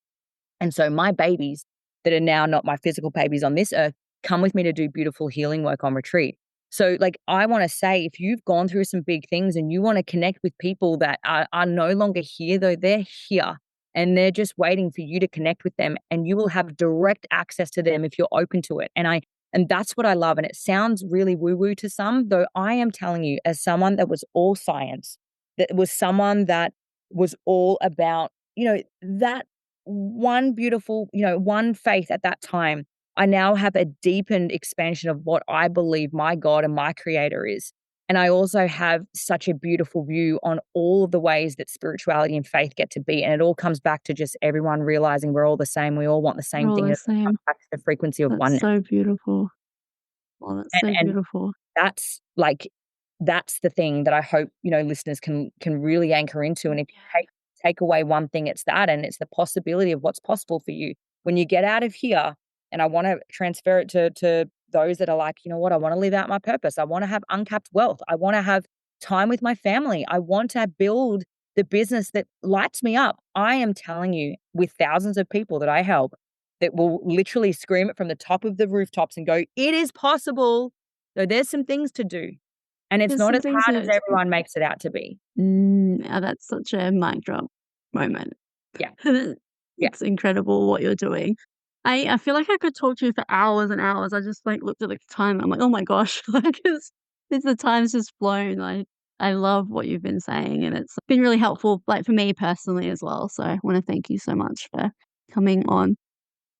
And so my babies that are now not my physical babies on this earth come with me to do beautiful healing work on retreat. So, like, I want to say, if you've gone through some big things and you want to connect with people that are no longer here, though they're here and they're just waiting for you to connect with them, and you will have direct access to them if you're open to it. And that's what I love. And it sounds really woo-woo to some, though I am telling you, as someone that was all science, that was someone that was all about, that one beautiful, one faith at that time. I now have a deepened expansion of what I believe my God and my creator is. And I also have such a beautiful view on all of the ways that spirituality and faith get to be. And it all comes back to just everyone realizing we're all the same. We all want the We're same all thing. the And it all comes same. back to the frequency of That's oneness. so beautiful. Oh, that's so And beautiful. that's like that's the thing that I hope, listeners can really anchor into. And if you take away one thing, it's that, and it's the possibility of what's possible for you when you get out of here. And I want to transfer it to those that are like, you know what, I want to live out my purpose. I want to have uncapped wealth. I want to have time with my family. I want to build the business that lights me up. I am telling you, with thousands of people that I help, that will literally scream it from the top of the rooftops and go, it is possible. So there's some things to do. And it's There's not some as things hard as that everyone makes it out to be. that's such a mic drop moment. Yeah, yeah. It's incredible what you're doing. I feel like I could talk to you for hours and hours. I just, like, looked at the time, I'm like, "Oh my gosh," like, it's the time's just flown. I love what you've been saying, and it's been really helpful, like, for me personally as well, so I wanna thank you so much for coming on.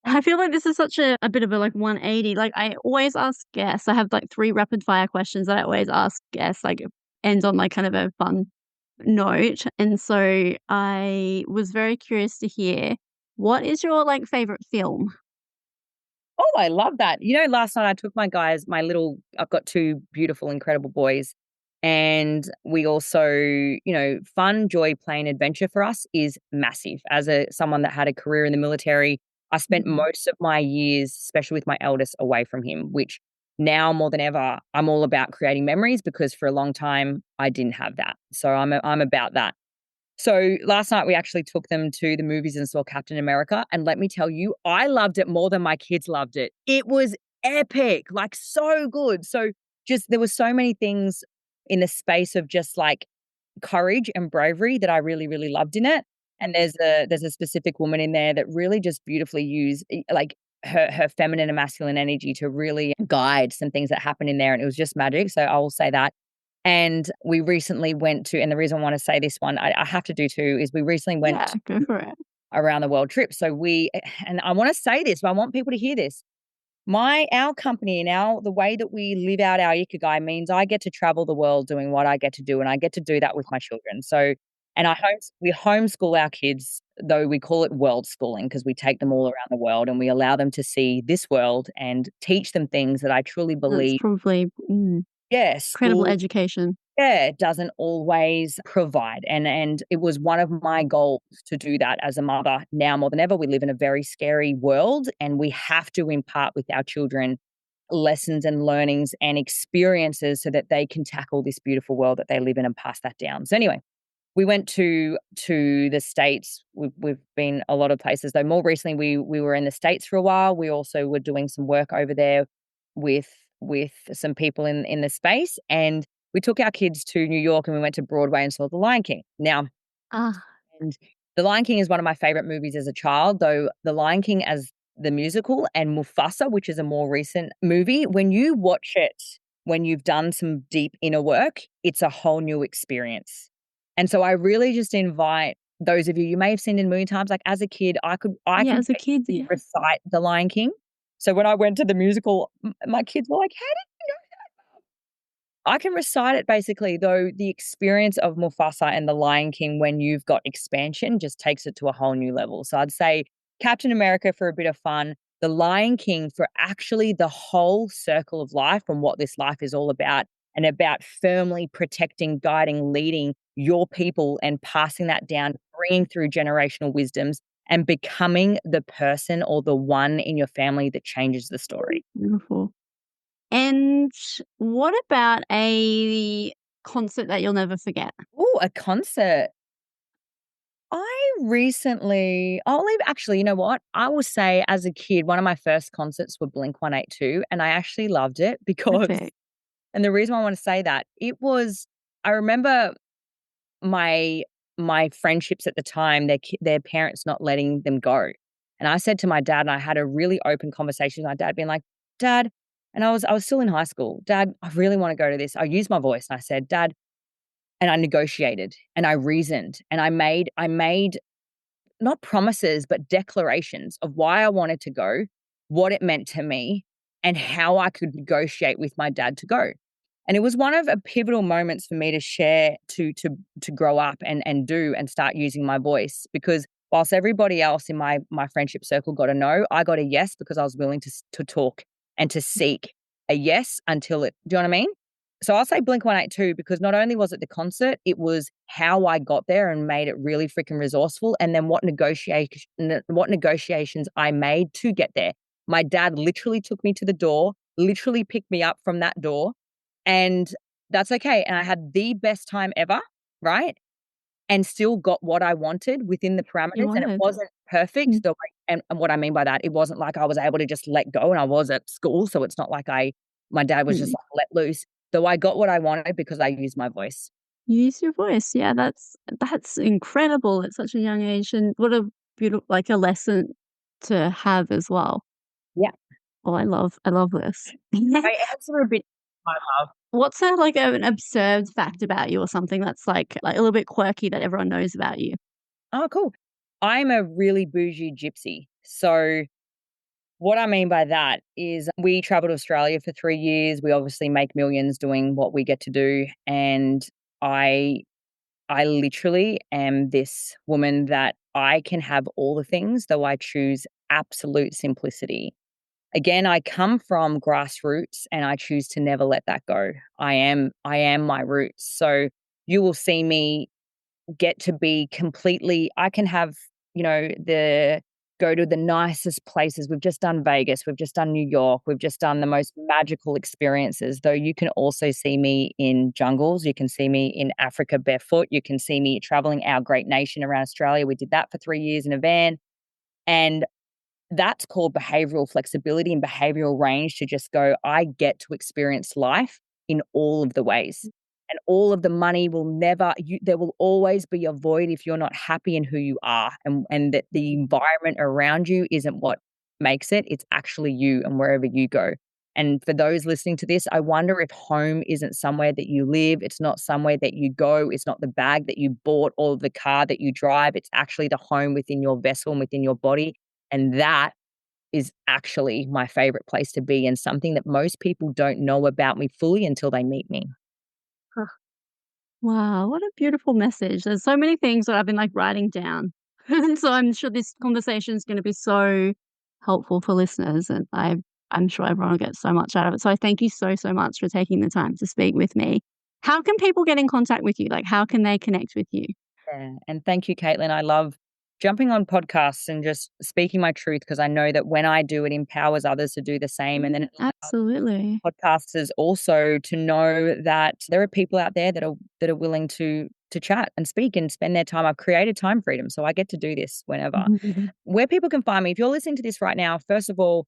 I feel like this is such a bit of a, like, 180. Like, I always ask guests, I have, like, 3 rapid fire questions that I always ask guests, like, it ends on, like, kind of a fun note, and so I was very curious to hear, what is your, like, favorite film? Oh, I love that. Last night I took my guys, I've got 2 beautiful, incredible boys. And we also, fun, joy, play, and adventure for us is massive. As someone that had a career in the military, I spent Mhm. most of my years, especially with my eldest, away from him, which now more than ever, I'm all about creating memories because for a long time I didn't have that. So I'm about that. So last night we actually took them to the movies and saw Captain America, and let me tell you, I loved it more than my kids loved it. It was epic, like so good. So just there were so many things in the space of just like courage and bravery that I really, really loved in it. And there's a specific woman in there that really just beautifully used like her feminine and masculine energy to really guide some things that happen in there. And it was just magic. So I will say that. And we recently went to, and the reason I want to say this one, I have to do too, is we recently went Yeah, go for it. around the world trip. So and I want to say this, but I want people to hear this. Our company and the way that we live out our ikigai means I get to travel the world doing what I get to do, and I get to do that with my children. So, and we homeschool our kids, though we call it world schooling because we take them all around the world and we allow them to see this world and teach them things that I truly That's believe. probably Yeah, incredible school. education. Yeah, it doesn't always provide, and it was one of my goals to do that as a mother. Now more than ever, we live in a very scary world, and we have to impart with our children lessons and learnings and experiences so that they can tackle this beautiful world that they live in and pass that down. So anyway, we went to the States. We've been a lot of places, though. More recently, we were in the States for a while. We also were doing some work over there with some people in the space, and we took our kids to New York, and we went to Broadway and saw The Lion King. Now, Ah, and The Lion King is one of my favorite movies as a child, though The Lion King as the musical and Mufasa, which is a more recent movie, when you watch it, when you've done some deep inner work, it's a whole new experience. And so I really just invite those of you, you may have seen it a million times, like as a kid, I yeah, could as a kid, yeah. recite The Lion King. So when I went to the musical, my kids were like, "How did you know?" I can recite it basically, though the experience of Mufasa and The Lion King when you've got expansion just takes it to a whole new level. So I'd say Captain America for a bit of fun, The Lion King for actually the whole circle of life and what this life is all about, and about firmly protecting, guiding, leading your people and passing that down, bringing through generational wisdoms and becoming the person or the one in your family that changes the story. Beautiful. And what about a concert that you'll never forget? Oh, a concert. I'll leave actually, you know what? I will say as a kid, one of my first concerts were Blink-182, and I actually loved it because Perfect. and the reason I wanna say that, I remember my my friendships at the time, their parents not letting them go. And I said to my dad, and I had a really open conversation with my dad being like, "Dad," and I was still in high school, "Dad, I really wanna go to this." I used my voice and I said, "Dad," and I negotiated and I reasoned and I made not promises, but declarations of why I wanted to go, what it meant to me, and how I could negotiate with my dad to go. And it was one of a pivotal moments for me to share, to grow up and do and start using my voice, because whilst everybody else in my friendship circle got a no, I got a yes because I was willing to talk and to seek a yes until it, do you know what I mean? So I'll say Blink-182 because not only was it the concert, it was how I got there and made it really freaking resourceful, and then what negotiations I made to get there. My dad literally took me to the door, literally picked me up from that door, and that's okay, and I had the best time ever, right? And still got what I wanted within the You parameters, and it wanted. wasn't perfect Mm. the way, and what I mean by that, it wasn't like I was able to just let go, and I was at school, so it's not like my dad was just Mm. like, "Let loose." Though I got what I wanted because I used my voice. Use your voice. Yeah, that's incredible at such a young age, and what a beautiful like, a lesson to have as well. Yeah. Oh, I love this. I answer a bit my love. What's a like, an absurd fact about you or something that's, like, a little bit quirky that everyone knows about you? Oh, cool. I'm a really bougie gypsy. So what I mean by that is we travel to Australia for 3 years. We obviously make millions doing what we get to do, and I I literally am this woman that I can have all the things, though I choose absolute simplicity. Again, I come from grassroots and I choose to never let that go. I am my roots. So you will see me get to be completely, I can have, the go to the nicest places. We've just done Vegas, we've just done New York, we've just done the most magical experiences. Though you can also see me in jungles, you can see me in Africa barefoot, you can see me traveling our great nation around Australia. We did that for 3 years in a van. And that's called behavioral flexibility and behavioral range, to just go, I get to experience life in all of the ways. And all of the money will never, there will always be a void if you're not happy in who you are, and that the environment around you isn't what makes it. It's actually you and wherever you go. And for those listening to this, I wonder if home isn't somewhere that you live. It's not somewhere that you go. It's not the bag that you bought or the car that you drive. It's actually the home within your vessel and within your body. And that is actually my favorite place to be, and something that most people don't know about me fully until they meet me. Huh. Wow, what a beautiful message. There's so many things that I've been, like, writing down. And so I'm sure this conversation is gonna be so helpful for listeners, and I'm sure everyone will get so much out of it. So I thank you so, so much for taking the time to speak with me. How can people get in contact with you? Like, how can they connect with you? Yeah, and thank you, Caitlin. I love jumping on podcasts and just speaking my truth, because I know that when I do, it empowers others to do the same, and then it allows Absolutely. podcasters also to know that there are people out there that are willing to chat and speak and spend their time. I've created time freedom, so I get to do this whenever. Where people can find me, if you're listening to this right now, first of all,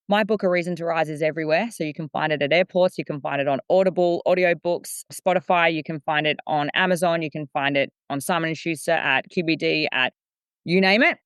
my book, A Reason to Rise, is everywhere. So you can find it at airports, you can find it on Audible, audiobooks, Spotify, you can find it on Amazon, you can find it on Simon& and Schuster, at QBD, at you name it.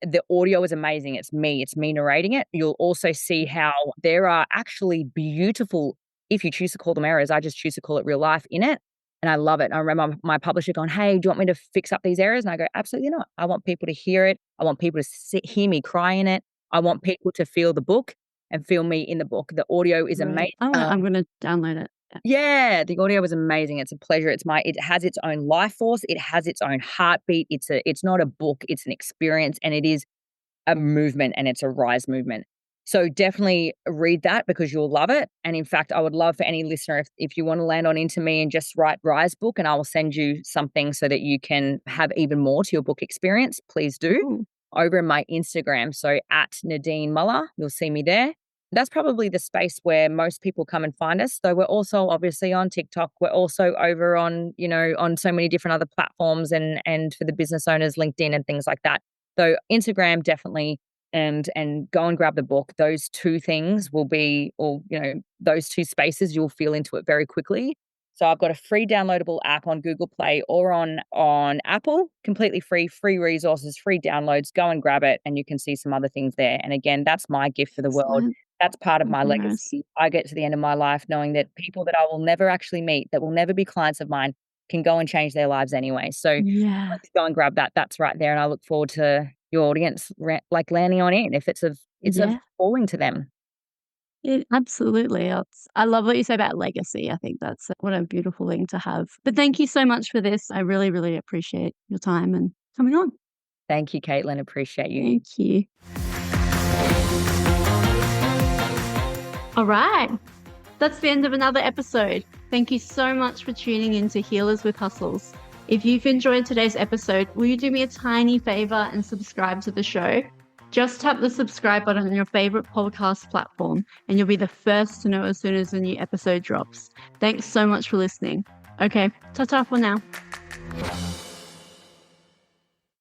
The audio is amazing. It's me narrating it. You'll also see how there are actually beautiful, if you choose to call them errors, I just choose to call it real life in it. And I love it. I remember my publisher going, "Hey, do you want me to fix up these errors?" And I go, "Absolutely not. I want people to hear it. I want people to hear me cry in it. I want people to feel the book and feel me in the book." The audio is amazing. Great. I'm gonna download it. Yeah. Yeah, the audio is amazing. It's a pleasure. It has its own life force. It has its own heartbeat. It's not a book, it's an experience, and it is a movement, and it's a rise movement. So definitely read that because you'll love it. And in fact, I would love for any listener, if you want to land on into me and just write Rise book, and I will send you something so that you can have even more to your book experience, please do. Ooh. Over in my Instagram. So at Nadine Muller, you'll see me there. That's probably the space where most people come and find us. Though we're also obviously on TikTok. We're also over on, on so many different other platforms, and for the business owners, LinkedIn and things like that. Though Instagram definitely, and go and grab the book. Those two things will be, or those two spaces, you'll feel into it very quickly. So I've got a free downloadable app on Google Play or on Apple, completely free resources, free downloads. Go and grab it, and you can see some other things there. And again, that's my gift for the world. Excellent. That's part of Oh, my generous. legacy. I get to the end of my life knowing that people that I will never actually meet, that will never be clients of mine, can go and change their lives anyway. So Yeah. let's go and grab that. That's right there. And I look forward to your audience like landing on it if it's of Yeah. calling to them. Absolutely. I love what you say about legacy. I think that's what a beautiful thing to have. But thank you so much for this. I really, really appreciate your time and coming on. Thank you, Caitlin. Appreciate you. Thank you. All right. That's the end of another episode. Thank you so much for tuning in to Healers with Hustles. If you've enjoyed today's episode, will you do me a tiny favor and subscribe to the show? Just tap the subscribe button on your favorite podcast platform and you'll be the first to know as soon as a new episode drops. Thanks so much for listening. Okay, ta-ta for now.